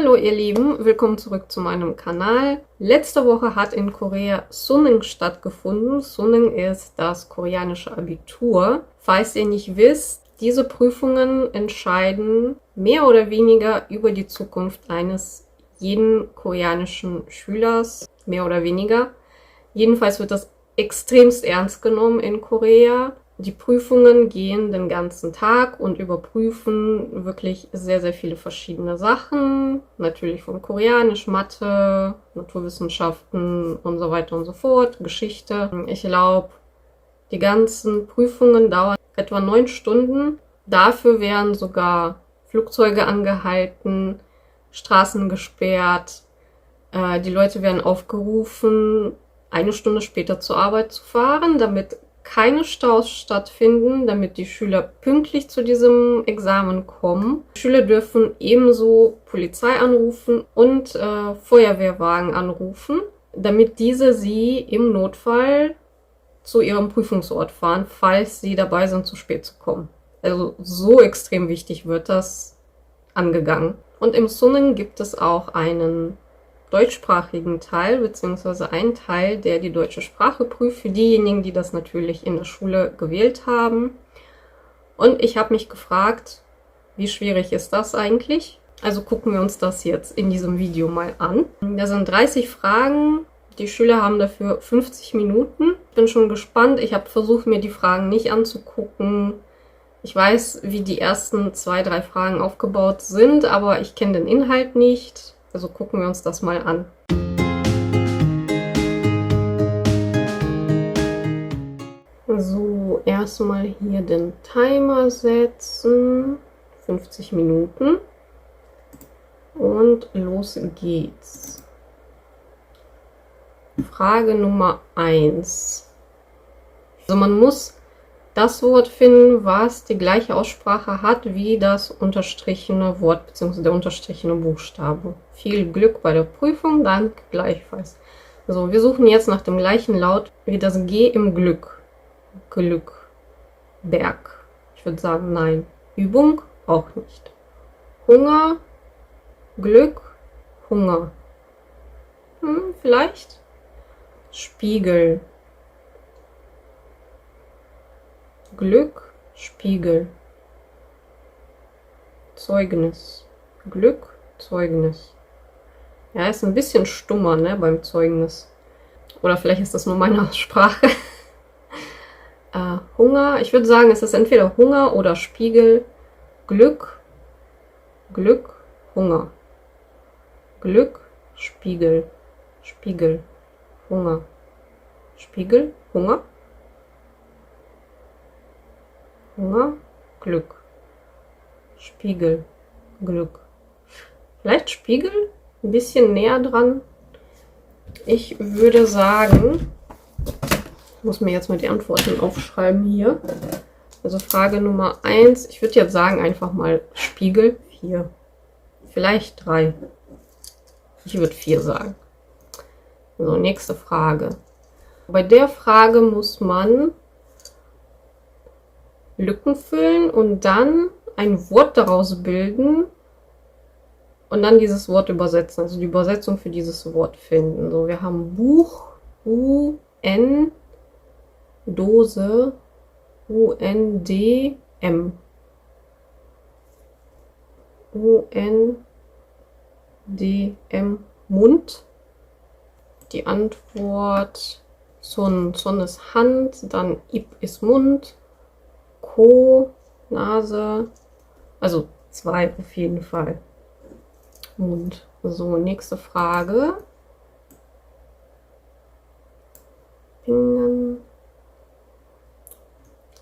Hallo ihr Lieben, willkommen zurück zu meinem Kanal. Letzte Woche hat in Korea Suneung stattgefunden. Suneung ist das koreanische Abitur. Falls ihr nicht wisst, diese Prüfungen entscheiden mehr oder weniger über die Zukunft eines jeden koreanischen Schülers, mehr oder weniger. Jedenfalls wird das extremst ernst genommen in Korea. Die Prüfungen gehen den ganzen Tag und überprüfen wirklich sehr, sehr viele verschiedene Sachen. Natürlich von Koreanisch, Mathe, Naturwissenschaften und so weiter und so fort, Geschichte. Ich glaube, die ganzen Prüfungen dauern etwa 9 Stunden. Dafür werden sogar Flugzeuge angehalten, Straßen gesperrt. Die Leute werden aufgerufen, 1 Stunde später zur Arbeit zu fahren, damit keine Staus stattfinden, damit die Schüler pünktlich zu diesem Examen kommen. Die Schüler dürfen ebenso Polizei anrufen und Feuerwehrwagen anrufen, damit diese sie im Notfall zu ihrem Prüfungsort fahren, falls sie dabei sind, zu spät zu kommen. Also so extrem wichtig wird das angegangen. Und im Suneung gibt es auch einen deutschsprachigen Teil, beziehungsweise einen Teil, der die deutsche Sprache prüft, für diejenigen, die das natürlich in der Schule gewählt haben. Und ich habe mich gefragt, wie schwierig ist das eigentlich? Also gucken wir uns das jetzt in diesem Video mal an. Da sind 30 Fragen. Die Schüler haben dafür 50 Minuten. Ich bin schon gespannt. Ich habe versucht, mir die Fragen nicht anzugucken. Ich weiß, wie die ersten 2, 3 Fragen aufgebaut sind, aber ich kenne den Inhalt nicht. Also gucken wir uns das mal an. So, erstmal hier den Timer setzen. 50 Minuten. Und los geht's. Frage Nummer 1. Also man muss das Wort finden, was die gleiche Aussprache hat wie das unterstrichene Wort bzw. der unterstrichene Buchstabe. Viel Glück bei der Prüfung, danke gleichfalls. So, wir suchen jetzt nach dem gleichen Laut wie das G im Glück. Glück. Berg. Ich würde sagen, nein. Übung auch nicht. Hunger. Glück. Hunger. Vielleicht. Spiegel. Glück, Spiegel. Zeugnis. Glück, Zeugnis. Ja, ist ein bisschen stummer, ne, beim Zeugnis. Oder vielleicht ist das nur meine Aussprache. Hunger. Ich würde sagen, es ist entweder Hunger oder Spiegel. Glück, Glück, Hunger. Glück, Spiegel. Spiegel, Hunger. Spiegel, Hunger. Hunger, Glück. Spiegel, Glück. Vielleicht Spiegel? Ein bisschen näher dran. Ich würde sagen, ich muss mir jetzt mal die Antworten aufschreiben hier. Also Frage Nummer 1. Ich würde jetzt sagen einfach mal Spiegel 4. Vielleicht 3. Ich würde 4 sagen. So, nächste Frage. Bei der Frage muss man Lücken füllen und dann ein Wort daraus bilden und dann dieses Wort übersetzen, also die Übersetzung für dieses Wort finden. So, wir haben Buch, U-N, Dose, U-N-D-M. U-N-D-M, Mund. Die Antwort, Son ist Hand, dann Ip ist Mund. Ko, Nase, also 2 auf jeden Fall. Mund. So, nächste Frage. Fingern.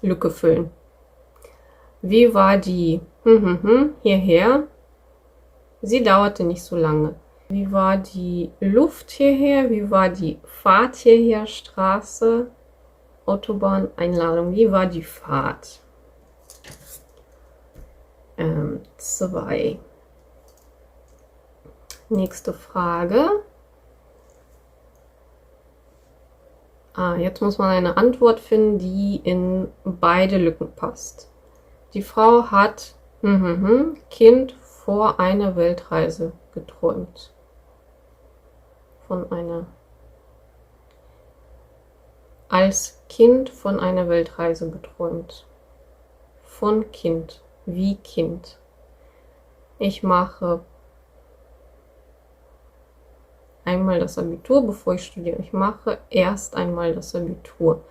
Lücke füllen. Wie war die hierher? Sie dauerte nicht so lange. Wie war die Luft hierher? Wie war die Fahrt hierher? Straße, Autobahn, Einladung. Wie war die Fahrt? 2. Nächste Frage. Jetzt muss man eine Antwort finden, die in beide Lücken passt. Die Frau hat Kind vor einer Weltreise geträumt? Als Kind von einer Weltreise geträumt. Von Kind. Wie Kind. Ich mache einmal das Abitur, bevor ich studiere. Ich mache erst einmal das Abitur.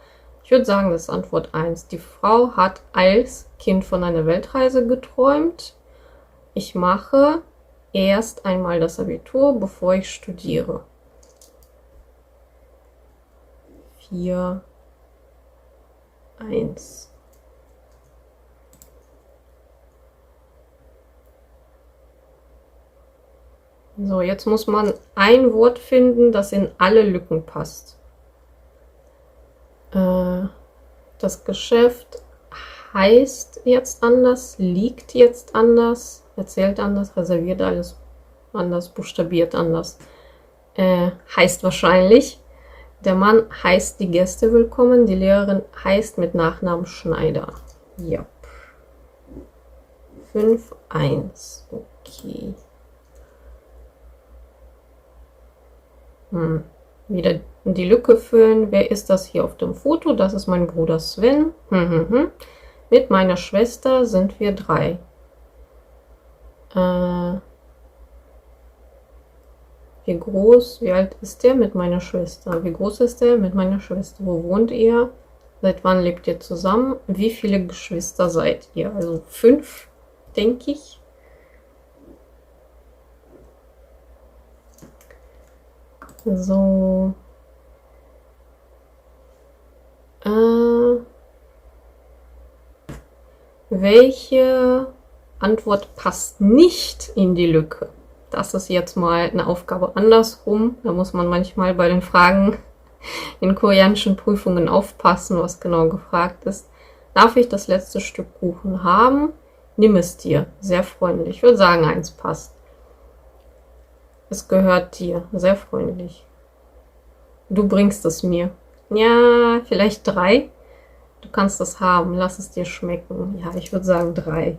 Ich würde sagen, das ist Antwort 1. Die Frau hat als Kind von einer Weltreise geträumt. Ich mache erst einmal das Abitur, bevor ich studiere. 4, 1. So, jetzt muss man ein Wort finden, das in alle Lücken passt. Das Geschäft heißt jetzt anders, liegt jetzt anders, erzählt anders, reserviert alles anders, buchstabiert anders. Heißt wahrscheinlich. Der Mann heißt die Gäste willkommen, die Lehrerin heißt mit Nachnamen Schneider. Ja. 5, 1. Okay. Wieder die Lücke füllen. Wer ist das hier auf dem Foto? Das ist mein Bruder Sven. Mit meiner Schwester sind wir 3. Wie alt ist der mit meiner Schwester? Wie groß ist der mit meiner Schwester? Wo wohnt ihr? Seit wann lebt ihr zusammen? Wie viele Geschwister seid ihr? Also 5, denke ich. So. Welche Antwort passt nicht in die Lücke? Das ist jetzt mal eine Aufgabe andersrum. Da muss man manchmal bei den Fragen in koreanischen Prüfungen aufpassen, was genau gefragt ist. Darf ich das letzte Stück Kuchen haben? Nimm es dir. Sehr freundlich. Ich würde sagen, 1 passt. Es gehört dir. Sehr freundlich. Du bringst es mir. Ja, vielleicht 3. Du kannst es haben. Lass es dir schmecken. Ja, ich würde sagen 3.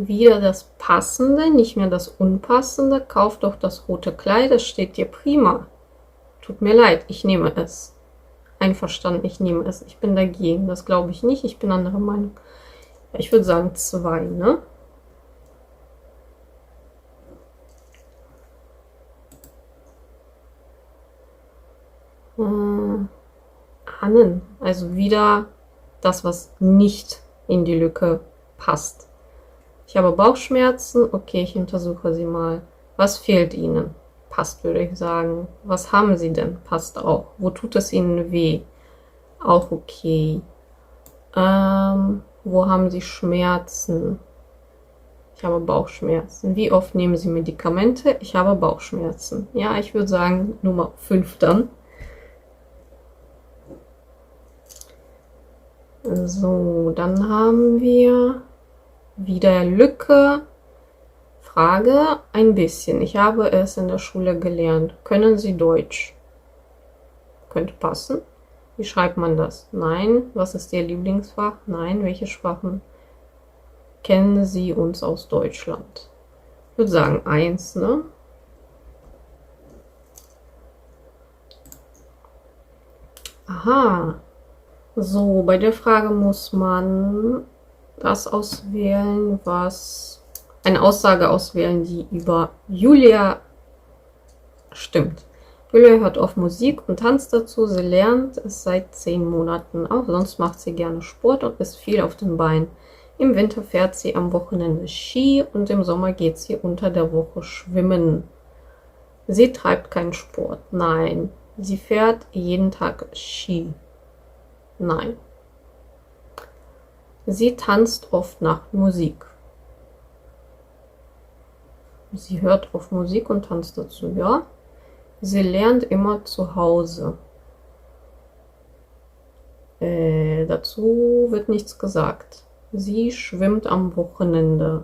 Wieder das Passende, nicht mehr das Unpassende. Kauf doch das rote Kleid, das steht dir prima. Tut mir leid, ich nehme es. Einverstanden, ich nehme es. Ich bin dagegen, das glaube ich nicht. Ich bin anderer Meinung. Ja, ich würde sagen 2, ne? Annen, also wieder das, was nicht in die Lücke passt. Ich habe Bauchschmerzen. Okay, ich untersuche sie mal. Was fehlt Ihnen? Passt, würde ich sagen. Was haben Sie denn? Passt auch. Wo tut es Ihnen weh? Auch okay. Wo haben Sie Schmerzen? Ich habe Bauchschmerzen. Wie oft nehmen Sie Medikamente? Ich habe Bauchschmerzen. Ja, ich würde sagen Nummer 5 dann. So, dann haben wir wieder Lücke. Frage, ein bisschen. Ich habe es in der Schule gelernt. Können Sie Deutsch? Könnte passen. Wie schreibt man das? Nein. Was ist Ihr Lieblingsfach? Nein. Welche Sprachen kennen Sie uns aus Deutschland? Ich würde sagen 1, ne? Aha. So, bei der Frage muss man das auswählen, was eine Aussage auswählen, die über Julia stimmt. Julia hört auf Musik und tanzt dazu. Sie lernt es seit 10 Monaten. Auch sonst macht sie gerne Sport und ist viel auf den Beinen. Im Winter fährt sie am Wochenende Ski und im Sommer geht sie unter der Woche schwimmen. Sie treibt keinen Sport. Nein. Sie fährt jeden Tag Ski. Nein. Sie tanzt oft nach Musik. Sie hört auf Musik und tanzt dazu, ja. Sie lernt immer zu Hause. Dazu wird nichts gesagt. Sie schwimmt am Wochenende.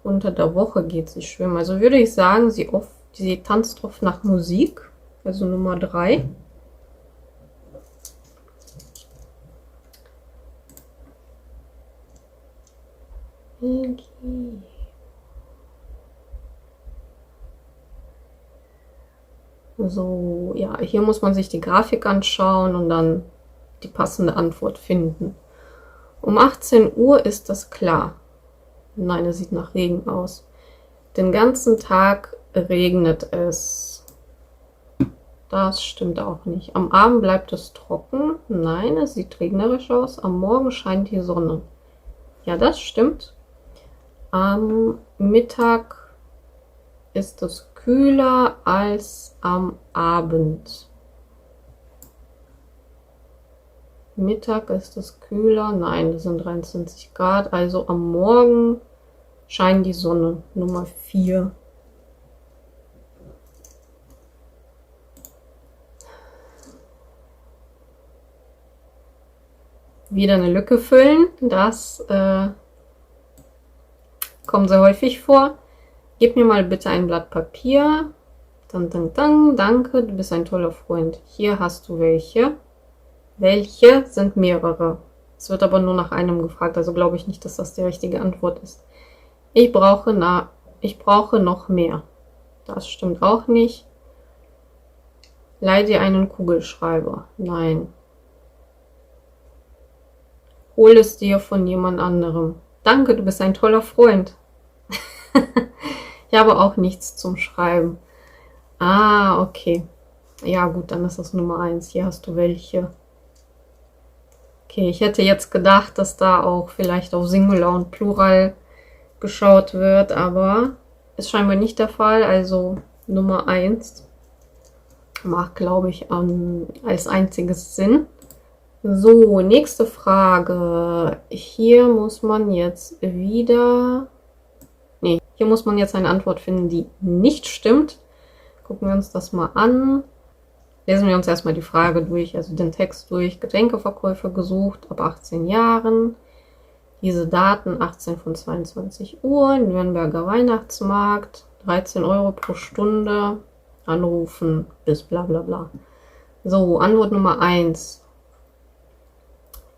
Unter der Woche geht sie schwimmen. Also würde ich sagen, sie tanzt oft nach Musik. Also Nummer 3. Belgien. So, ja, hier muss man sich die Grafik anschauen und dann die passende Antwort finden. Um 18 Uhr ist das klar. Nein, es sieht nach Regen aus. Den ganzen Tag regnet es. Das stimmt auch nicht. Am Abend bleibt es trocken. Nein, es sieht regnerisch aus. Am Morgen scheint die Sonne. Ja, das stimmt. Am Mittag ist es kühler als am Abend. Mittag ist es kühler. Nein, das sind 23 Grad. Also am Morgen scheint die Sonne. Nummer 4. Wieder eine Lücke füllen. Das kommt sehr häufig vor. Gib mir mal bitte ein Blatt Papier. Danke, du bist ein toller Freund. Hier hast du welche. Welche sind mehrere? Es wird aber nur nach einem gefragt, also glaube ich nicht, dass das die richtige Antwort ist. Ich brauche noch mehr. Das stimmt auch nicht. Leih dir einen Kugelschreiber. Nein. Hol es dir von jemand anderem. Danke, du bist ein toller Freund. Ich habe auch nichts zum Schreiben. Ah, okay. Ja gut, dann ist das Nummer 1. Hier hast du welche. Okay, ich hätte jetzt gedacht, dass da auch vielleicht auf Singular und Plural geschaut wird, aber ist scheinbar nicht der Fall. Also Nummer 1 macht, glaube ich, als einziges Sinn. So, nächste Frage. Hier muss man jetzt wieder... Nee, hier muss man jetzt eine Antwort finden, die nicht stimmt. Gucken wir uns das mal an. Lesen wir uns erstmal die Frage durch, also den Text durch. Getränkeverkäufer gesucht, ab 18 Jahren. Diese Daten 18 von 22 Uhr, Nürnberger Weihnachtsmarkt, 13 Euro pro Stunde, anrufen, bis bla bla bla. So, Antwort Nummer 1.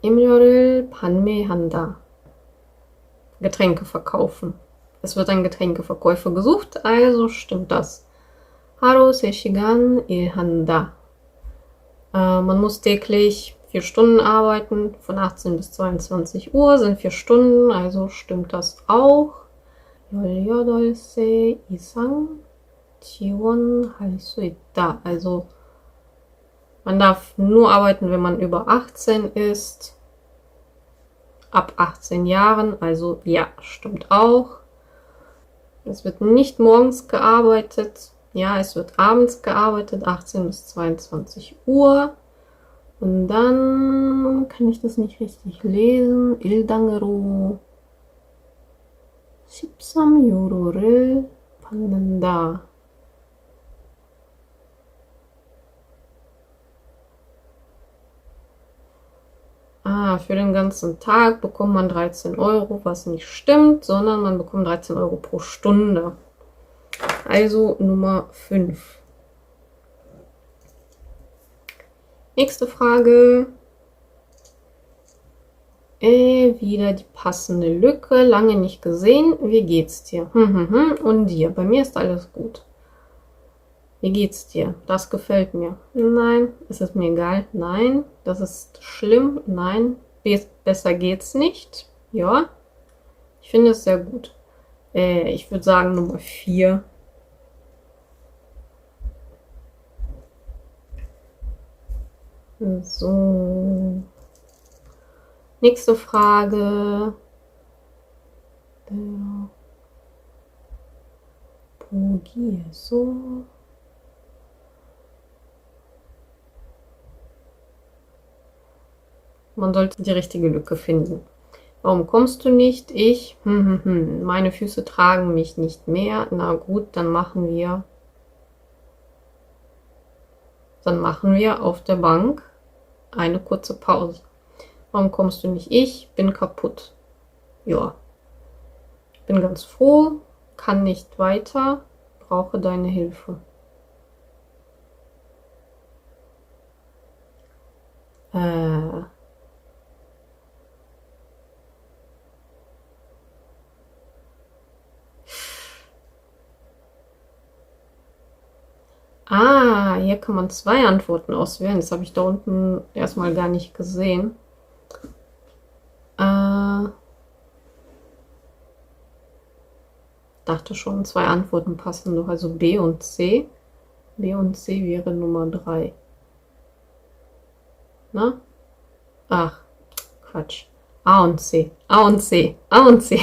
Imyoril Panme Handa. Getränke verkaufen. Es wird ein Getränkeverkäufer gesucht, also stimmt das. Haro Seshigan Handa. Man muss täglich 4 Stunden arbeiten, von 18 bis 22 Uhr sind 4 Stunden, also stimmt das auch. Yoldolse Isang Chiwon Halsu Ita. Also man darf nur arbeiten, wenn man über 18 ist. Ab 18 Jahren, also ja, stimmt auch. Es wird nicht morgens gearbeitet. Ja, es wird abends gearbeitet, 18 bis 22 Uhr. Und dann kann ich das nicht richtig lesen. Ildangeru 13 Euro를 받는다. Für den ganzen Tag bekommt man 13 Euro, was nicht stimmt, sondern man bekommt 13 Euro pro Stunde. Also Nummer 5. Nächste Frage. Wieder die passende Lücke. Lange nicht gesehen. Wie geht's dir? Und dir? Bei mir ist alles gut. Wie geht's dir? Das gefällt mir. Nein. Ist es mir egal? Nein. Das ist schlimm? Nein. Besser geht's nicht? Ja. Ich finde es sehr gut. Ich würde sagen Nummer 4. So. Nächste Frage. So. Man sollte die richtige Lücke finden. Warum kommst du nicht? Ich. Meine Füße tragen mich nicht mehr. Na gut, dann machen wir auf der Bank eine kurze Pause. Warum kommst du nicht? Ich bin kaputt. Ja. Bin ganz froh, kann nicht weiter, brauche deine Hilfe. Ah, hier kann man 2 Antworten auswählen. Das habe ich da unten erstmal gar nicht gesehen. Dachte schon, 2 Antworten passen doch. Also B und C. B und C wäre Nummer 3. Na? Ach, Quatsch. A und C. A und C. A und C.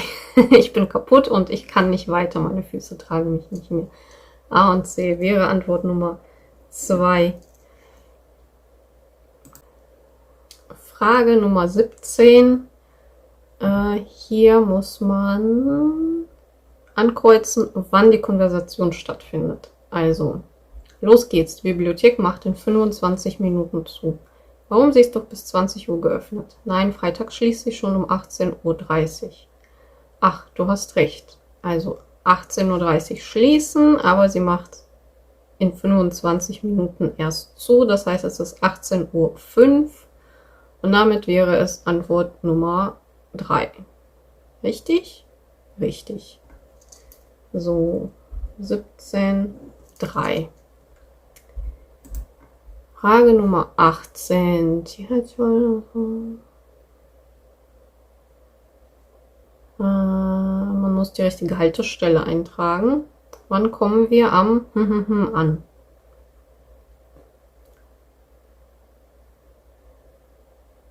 Ich bin kaputt und ich kann nicht weiter. Meine Füße tragen mich nicht mehr. A und C wäre Antwort Nummer 2. Frage Nummer 17. Hier muss man ankreuzen, wann die Konversation stattfindet. Also, los geht's. Die Bibliothek macht in 25 Minuten zu. Warum? Sie ist doch bis 20 Uhr geöffnet. Nein, Freitag schließt sie schon um 18:30 Uhr. Ach, du hast recht. Also 18:30 Uhr schließen, aber sie macht in 25 Minuten erst zu. Das heißt, es ist 18:05 Uhr. Und damit wäre es Antwort Nummer 3. Richtig? Richtig. So, 17,3. Frage Nummer 18. Man muss die richtige Haltestelle eintragen. Wann kommen wir am an?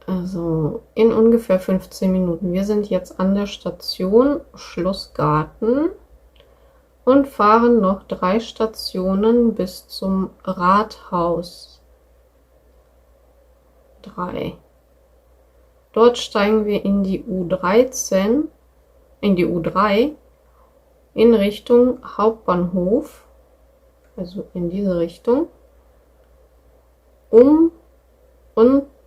Also in ungefähr 15 Minuten. Wir sind jetzt an der Station Schlossgarten und fahren noch 3 Stationen bis zum Rathaus 3. Dort steigen wir in die U13, in die U3 in Richtung Hauptbahnhof, also in diese Richtung, und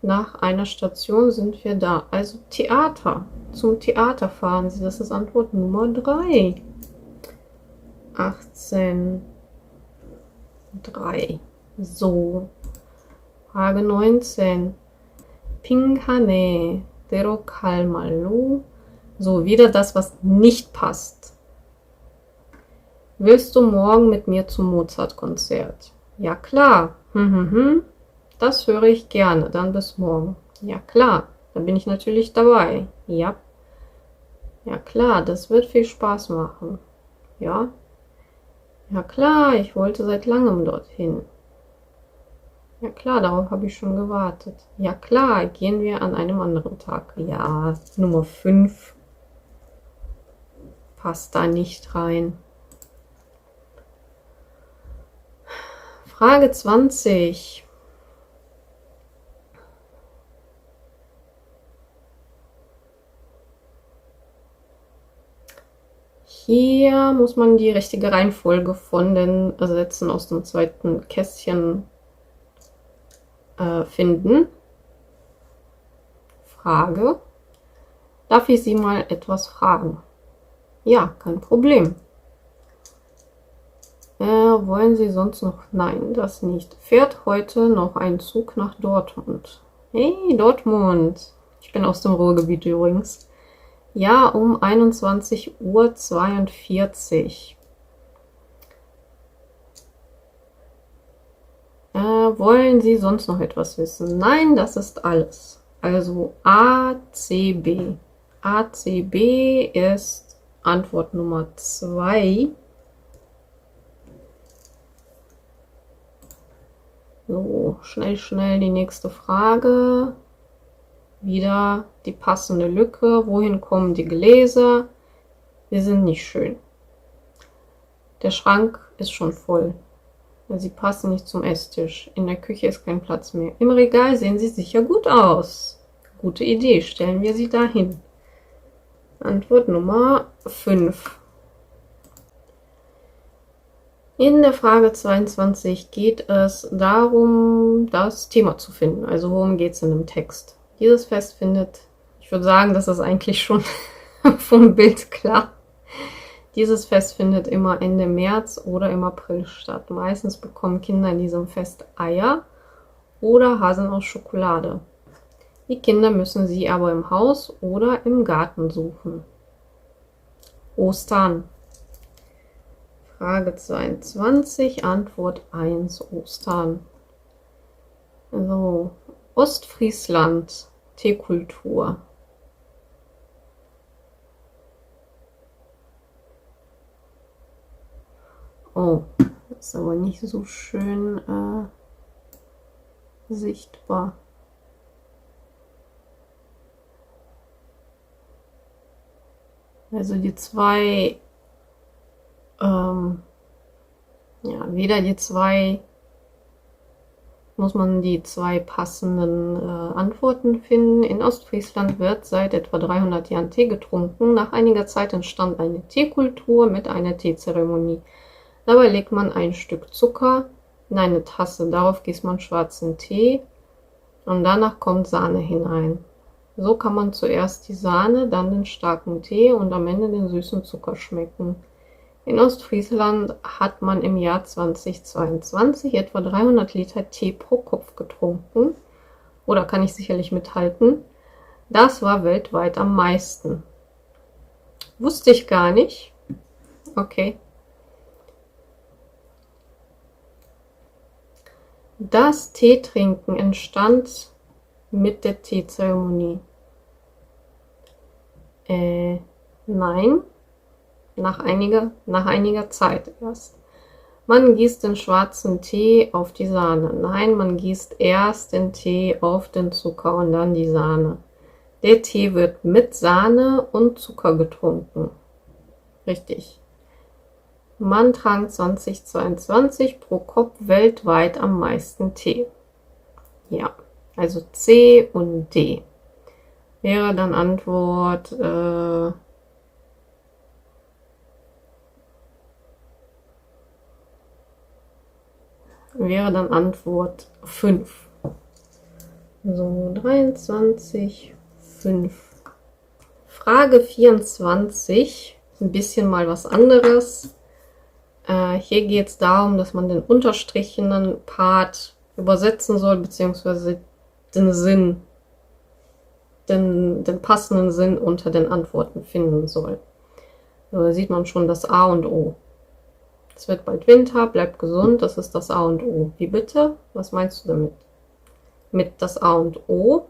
nach einer Station sind wir da. Also Theater. Zum Theater fahren Sie. Das ist Antwort Nummer 3. 18,3. So. Frage 19. Pinghane. Dero Kalmalu. So, wieder das, was nicht passt. Willst du morgen mit mir zum Mozart-Konzert? Ja, klar. Das höre ich gerne. Dann bis morgen. Ja, klar. Da bin ich natürlich dabei. Ja. Ja, klar. Das wird viel Spaß machen. Ja. Ja, klar. Ich wollte seit langem dorthin. Ja, klar. Darauf habe ich schon gewartet. Ja, klar. Gehen wir an einem anderen Tag. Ja, Nummer 5 passt da nicht rein. Frage 20. Hier muss man die richtige Reihenfolge von den Sätzen aus dem zweiten Kästchen finden. Frage. Darf ich Sie mal etwas fragen? Ja, kein Problem. Wollen Sie sonst noch? Nein, das nicht. Fährt heute noch ein Zug nach Dortmund? Hey, Dortmund. Ich bin aus dem Ruhrgebiet übrigens. Ja, um 21:42 Uhr. Wollen Sie sonst noch etwas wissen? Nein, das ist alles. Also ACB. ACB ist Antwort Nummer 2. So, schnell die nächste Frage. Wieder die passende Lücke. Wohin kommen die Gläser? Sie sind nicht schön. Der Schrank ist schon voll. Sie passen nicht zum Esstisch. In der Küche ist kein Platz mehr. Im Regal sehen sie sicher gut aus. Gute Idee, stellen wir sie dahin. Antwort Nummer 5. In der Frage 22 geht es darum, das Thema zu finden. Also worum geht es in dem Text? Dieses Fest findet, ich würde sagen, das ist eigentlich schon vom Bild klar. Dieses Fest findet immer Ende März oder im April statt. Meistens bekommen Kinder in diesem Fest Eier oder Haseln aus Schokolade. Die Kinder müssen sie aber im Haus oder im Garten suchen. Ostern. Frage 22, Antwort 1, Ostern. So, Ostfriesland, Teekultur. Oh, das ist aber nicht so schön sichtbar. Also die zwei, weder die zwei, muss man die zwei passenden Antworten finden. In Ostfriesland wird seit etwa 300 Jahren Tee getrunken. Nach einiger Zeit entstand eine Teekultur mit einer Teezeremonie. Dabei legt man ein Stück Zucker in eine Tasse. Darauf gießt man schwarzen Tee und danach kommt Sahne hinein. So kann man zuerst die Sahne, dann den starken Tee und am Ende den süßen Zucker schmecken. In Ostfriesland hat man im Jahr 2022 etwa 300 Liter Tee pro Kopf getrunken. Oder kann ich sicherlich mithalten. Das war weltweit am meisten. Wusste ich gar nicht. Okay. Das Teetrinken entstand mit der Teezeremonie. Nein. Nach einiger Zeit erst. Man gießt den schwarzen Tee auf die Sahne. Nein, man gießt erst den Tee auf den Zucker und dann die Sahne. Der Tee wird mit Sahne und Zucker getrunken. Richtig. Man trank 2022 pro Kopf weltweit am meisten Tee. Ja, also C und D. Wäre dann Antwort wäre dann Antwort 5. So, 23, 5. Frage 24, ein bisschen mal was anderes. Hier geht es darum, dass man den unterstrichenen Part übersetzen soll, beziehungsweise den Sinn, den passenden Sinn unter den Antworten finden soll. So, da sieht man schon das A und O. Es wird bald Winter, bleib gesund, das ist das A und O. Wie bitte? Was meinst du damit? Mit das A und O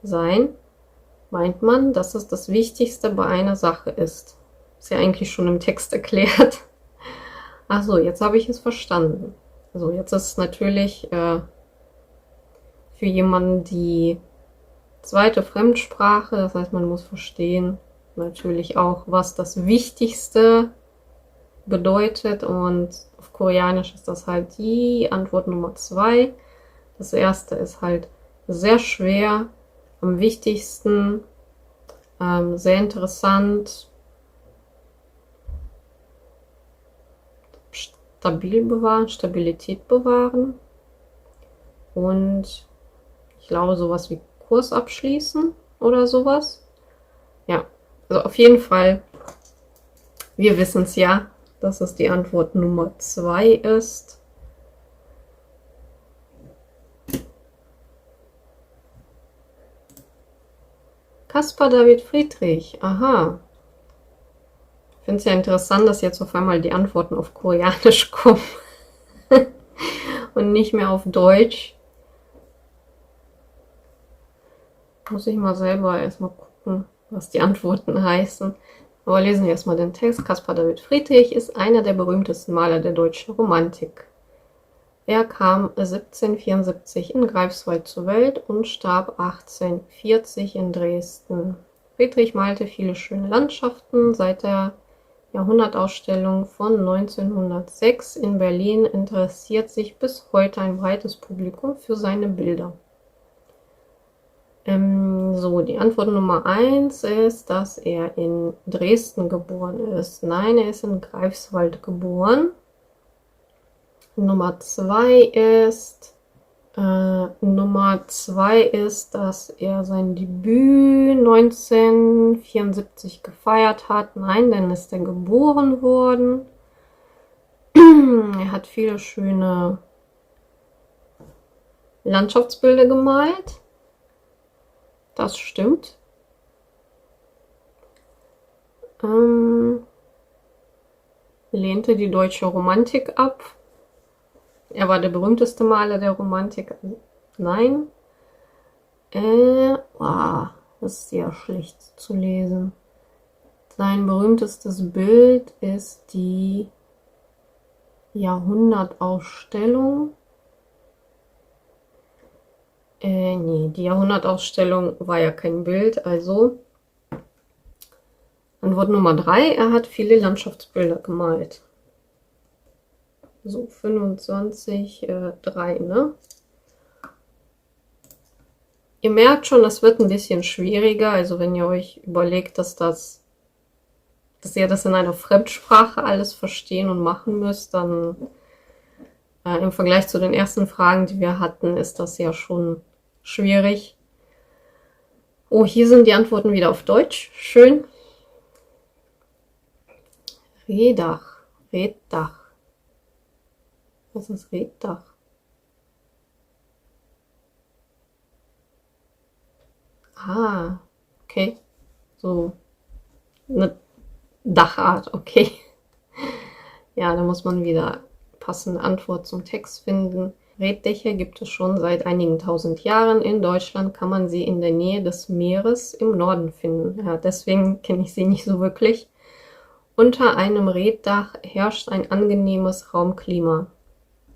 sein meint man, dass es das Wichtigste bei einer Sache ist. Ist ja eigentlich schon im Text erklärt. Achso, jetzt habe ich es verstanden. Also jetzt ist es natürlich für jemanden die zweite Fremdsprache, das heißt, man muss verstehen natürlich auch, was das Wichtigste bedeutet, und auf Koreanisch ist das halt die Antwort Nummer 2. Das erste ist halt sehr schwer, am wichtigsten, sehr interessant, stabil bewahren, Stabilität bewahren und ich glaube sowas wie Kurs abschließen oder sowas. Ja, also auf jeden Fall, wir wissen es ja, dass es die Antwort Nummer 2 ist. Caspar David Friedrich, aha. Ich finde es ja interessant, dass jetzt auf einmal die Antworten auf Koreanisch kommen und nicht mehr auf Deutsch. Muss ich mal selber erstmal gucken, was die Antworten heißen. Aber lesen wir erstmal den Text. Caspar David Friedrich ist einer der berühmtesten Maler der deutschen Romantik. Er kam 1774 in Greifswald zur Welt und starb 1840 in Dresden. Friedrich malte viele schöne Landschaften. Seit der Jahrhundertausstellung von 1906 in Berlin interessiert sich bis heute ein breites Publikum für seine Bilder. So, die Antwort Nummer 1 ist, dass er in Dresden geboren ist. Nein, er ist in Greifswald geboren. Nummer 2 ist, dass er sein Debüt 1974 gefeiert hat. Nein, dann ist er geboren worden. Er hat viele schöne Landschaftsbilder gemalt. Das stimmt. lehnte die deutsche Romantik ab. Er war der berühmteste Maler der Romantik. Nein. Das ist ja schlecht zu lesen. Sein berühmtestes Bild ist die Jahrhundertausstellung. Nee, die Jahrhundertausstellung war ja kein Bild, also Antwort Nummer 3, er hat viele Landschaftsbilder gemalt. So, 25, 3, ne? Ihr merkt schon, das wird ein bisschen schwieriger, also wenn ihr euch überlegt, dass ihr das in einer Fremdsprache alles verstehen und machen müsst, dann im Vergleich zu den ersten Fragen, die wir hatten, ist das ja schon schwierig. Oh, hier sind die Antworten wieder auf Deutsch. Schön. Rehdach. Reddach. Was ist Reddach? Ah, okay. So eine Dachart, okay. Ja, da muss man wieder passende Antwort zum Text finden. Reddächer gibt es schon seit einigen tausend Jahren. In Deutschland kann man sie in der Nähe des Meeres im Norden finden. Ja, deswegen kenne ich sie nicht so wirklich. Unter einem Reddach herrscht ein angenehmes Raumklima.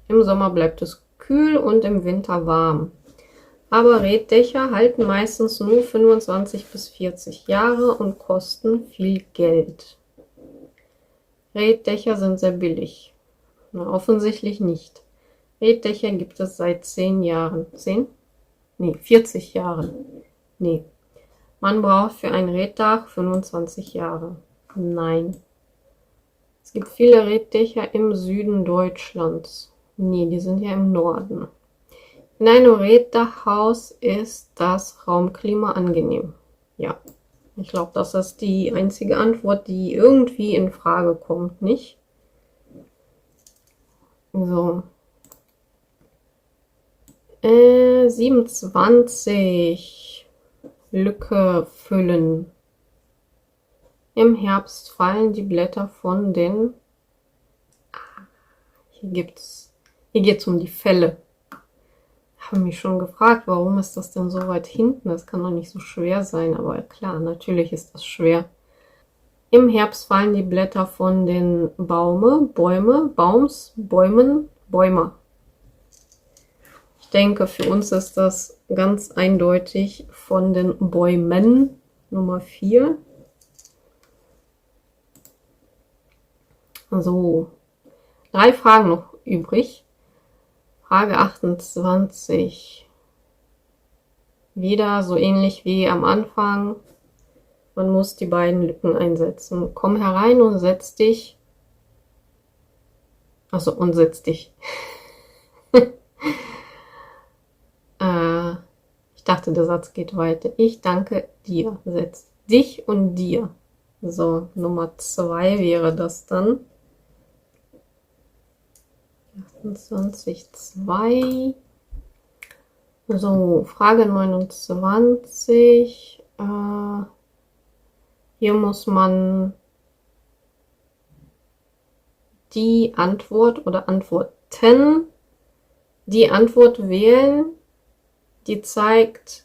Im Sommer bleibt es kühl und im Winter warm. Aber Reddächer halten meistens nur 25 bis 40 Jahre und kosten viel Geld. Reddächer sind sehr billig. Na, offensichtlich nicht. Reddächer gibt es seit 10 Jahren. 10? Nee, 40 Jahren. Nee. Man braucht für ein Reddach 25 Jahre. Nein. Es gibt viele Reddächer im Süden Deutschlands. Nee, die sind ja im Norden. In einem Reddachhaus ist das Raumklima angenehm. Ja, ich glaube, das ist die einzige Antwort, die irgendwie in Frage kommt, nicht? So. 27. Lücke füllen. Im Herbst fallen die Blätter von den... Hier geht's um die Felle. Ich habe mich schon gefragt, warum ist das denn so weit hinten? Das kann doch nicht so schwer sein, aber klar, natürlich ist das schwer. Im Herbst fallen die Blätter von den Bäumen. Ich denke, für uns ist das ganz eindeutig von den Bäumen. Nummer 4. So, 3 Fragen noch übrig. Frage 28. Wieder so ähnlich wie am Anfang. Man muss die beiden Lücken einsetzen. Komm herein und setz dich. Achso, und setz dich. Ich dachte, der Satz geht weiter. Ich danke dir. Setz dich und dir. So, Nummer 2 wäre das dann. 28,2. So, Frage 29. Hier muss man die Antwort oder Antworten, die Antwort wählen, die zeigt,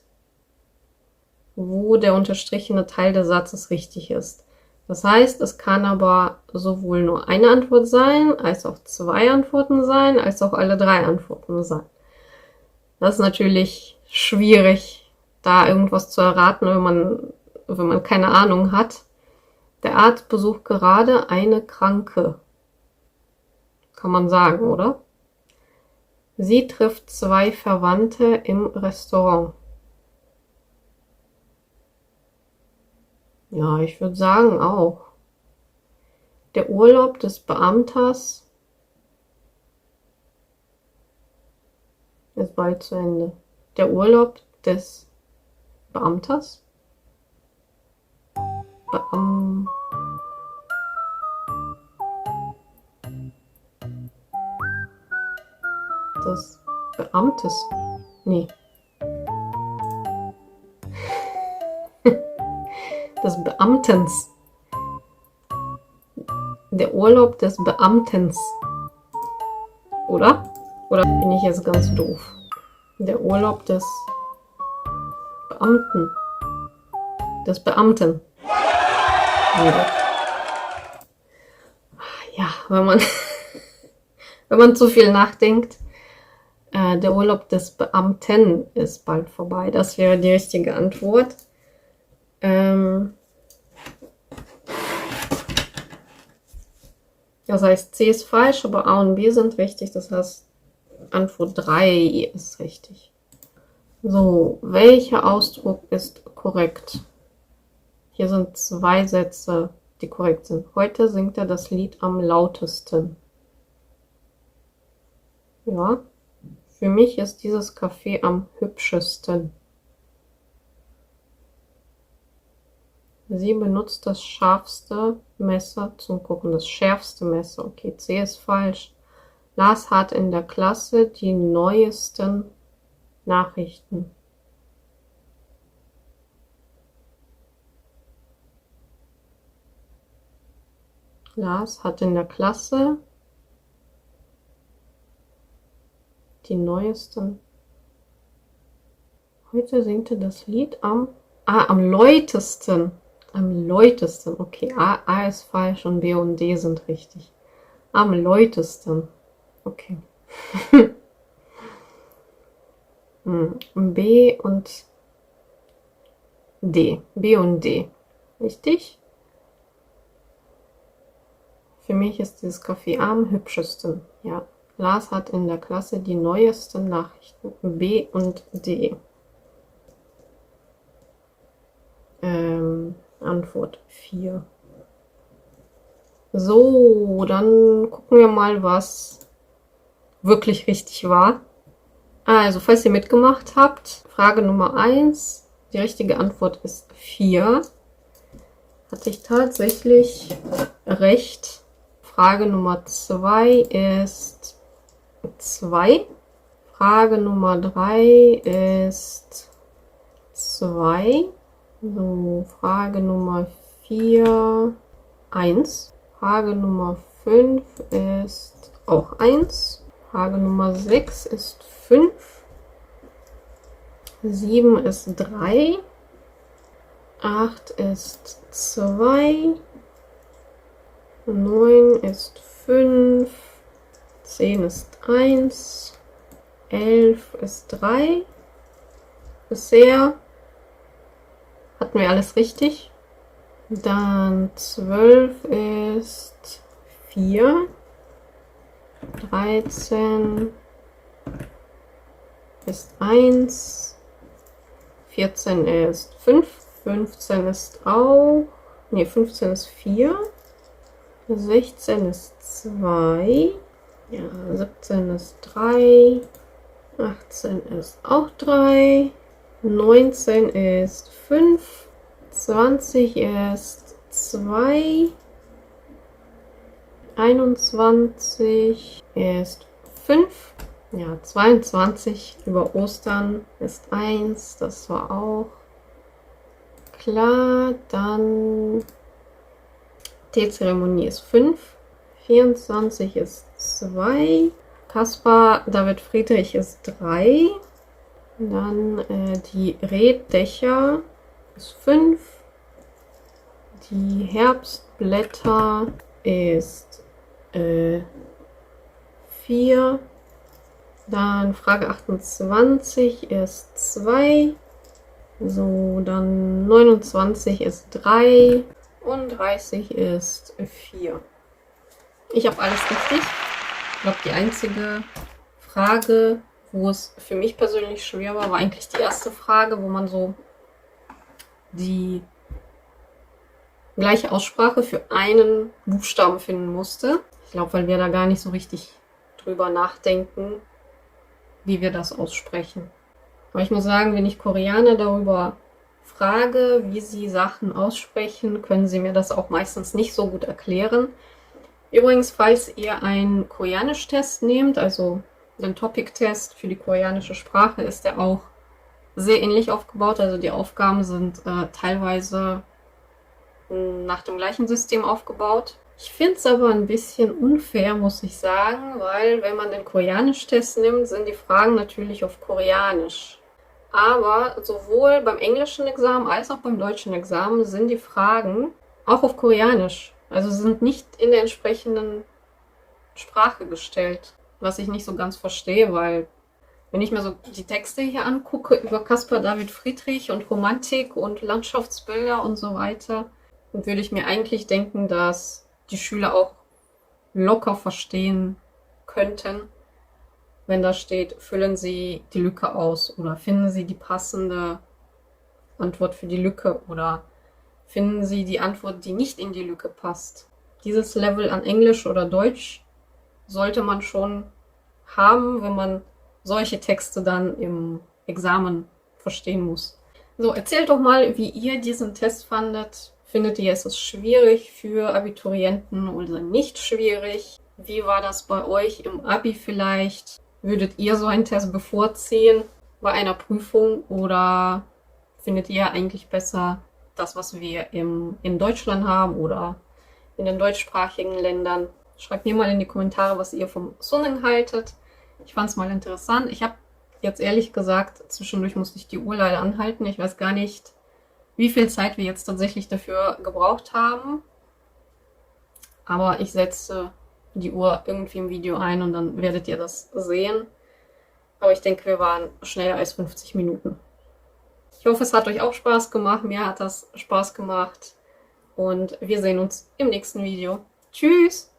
wo der unterstrichene Teil des Satzes richtig ist. Das heißt, es kann aber sowohl nur eine Antwort sein, als auch 2 Antworten sein, als auch alle 3 Antworten sein. Das ist natürlich schwierig, da irgendwas zu erraten, wenn man keine Ahnung hat. Der Arzt besucht gerade eine Kranke. Kann man sagen, oder? Sie trifft 2 Verwandte im Restaurant. Ja, ich würde sagen auch. Der Urlaub des Beamters ist bald zu Ende. Der Urlaub des Beamters? Des Beamtes? Nee. Des Beamtens. Der Urlaub des Beamtens. Oder? Oder bin ich jetzt ganz doof? Der Urlaub des Beamten. Des Beamten. Ja, wenn man, wenn man zu viel nachdenkt. Der Urlaub des Beamten ist bald vorbei. Das wäre die richtige Antwort. Das heißt, C ist falsch, aber A und B sind richtig. Das heißt, Antwort 3 ist richtig. So, welcher Ausdruck ist korrekt? Hier sind 2 Sätze, die korrekt sind. Heute singt er das Lied am lautesten. Ja. Für mich ist dieses Café am hübschesten. Sie benutzt das scharfste Messer zum Gucken. Das schärfste Messer. Okay, C ist falsch. Lars hat in der Klasse die neuesten Nachrichten. Lars hat in der Klasse die neuesten. Heute singt er das Lied am lautesten. Am lautesten. Okay, A ist falsch und B und D sind richtig. Am lautesten. Okay. B und D. B und D. Richtig? Für mich ist dieses Café am hübschesten. Ja. Lars hat in der Klasse die neuesten Nachrichten. B und D. Antwort 4. So, dann gucken wir mal, was wirklich richtig war. Also, falls ihr mitgemacht habt, Frage Nummer 1. Die richtige Antwort ist 4. Hatte ich tatsächlich recht. Frage Nummer 2 ist 2. Frage Nummer 3 ist 2. So, Frage Nummer 4, 1. Frage Nummer 5 ist auch 1. Frage Nummer 6 ist 5. 7 ist 3. 8 ist 2. 9 ist 5. 10 ist 1. 11 ist 3. Bisher hatten wir alles richtig. Dann 12 ist 4. 13 ist 1. 14 ist 5. 15 ist auch. Ne, 15 ist 4. 16 ist 2. Ja, 17 ist 3. 18 ist auch 3. 19 ist 5. 20 ist 2. 21 ist 5. Ja, 22 über Ostern ist 1. Das war auch klar. Dann Teezeremonie ist 5. 24 ist 2. Caspar David Friedrich ist 3. Dann die Reddächer ist 5. Die Herbstblätter ist 4. Dann Frage 28 ist 2. So, dann 29 ist 3. Und 30 ist 4. Ich habe alles richtig. Ich glaube, die einzige Frage, wo es für mich persönlich schwer war, war eigentlich die erste Frage, wo man so die gleiche Aussprache für einen Buchstaben finden musste. Ich glaube, weil wir da gar nicht so richtig drüber nachdenken, wie wir das aussprechen. Aber ich muss sagen, wenn ich Koreaner darüber frage, wie sie Sachen aussprechen, können sie mir das auch meistens nicht so gut erklären. Übrigens, falls ihr einen Koreanisch-Test nehmt, also den Topic-Test für die koreanische Sprache, ist der auch sehr ähnlich aufgebaut. Also die Aufgaben sind teilweise nach dem gleichen System aufgebaut. Ich finde es aber ein bisschen unfair, muss ich sagen, weil wenn man den Koreanisch-Test nimmt, sind die Fragen natürlich auf Koreanisch. Aber sowohl beim englischen Examen als auch beim deutschen Examen sind die Fragen auch auf Koreanisch. Also sind nicht in der entsprechenden Sprache gestellt. Was ich nicht so ganz verstehe, weil wenn ich mir so die Texte hier angucke über Caspar David Friedrich und Romantik und Landschaftsbilder und so weiter, dann würde ich mir eigentlich denken, dass die Schüler auch locker verstehen könnten, wenn da steht, füllen Sie die Lücke aus oder finden Sie die passende Antwort für die Lücke oder finden Sie die Antwort, die nicht in die Lücke passt. Dieses Level an Englisch oder Deutsch sollte man schon haben, wenn man solche Texte dann im Examen verstehen muss. So, erzählt doch mal, wie ihr diesen Test fandet. Findet ihr, es ist schwierig für Abiturienten oder nicht schwierig? Wie war das bei euch im Abi vielleicht? Würdet ihr so einen Test bevorziehen bei einer Prüfung oder findet ihr eigentlich besser das, was wir in Deutschland haben oder in den deutschsprachigen Ländern? Schreibt mir mal in die Kommentare, was ihr vom Suning haltet. Ich fand es mal interessant. Ich habe jetzt ehrlich gesagt, zwischendurch musste ich die Uhr leider anhalten. Ich weiß gar nicht, wie viel Zeit wir jetzt tatsächlich dafür gebraucht haben. Aber ich setze die Uhr irgendwie im Video ein und dann werdet ihr das sehen. Aber ich denke, wir waren schneller als 50 Minuten. Ich hoffe, es hat euch auch Spaß gemacht. Mir hat das Spaß gemacht. Und wir sehen uns im nächsten Video. Tschüss!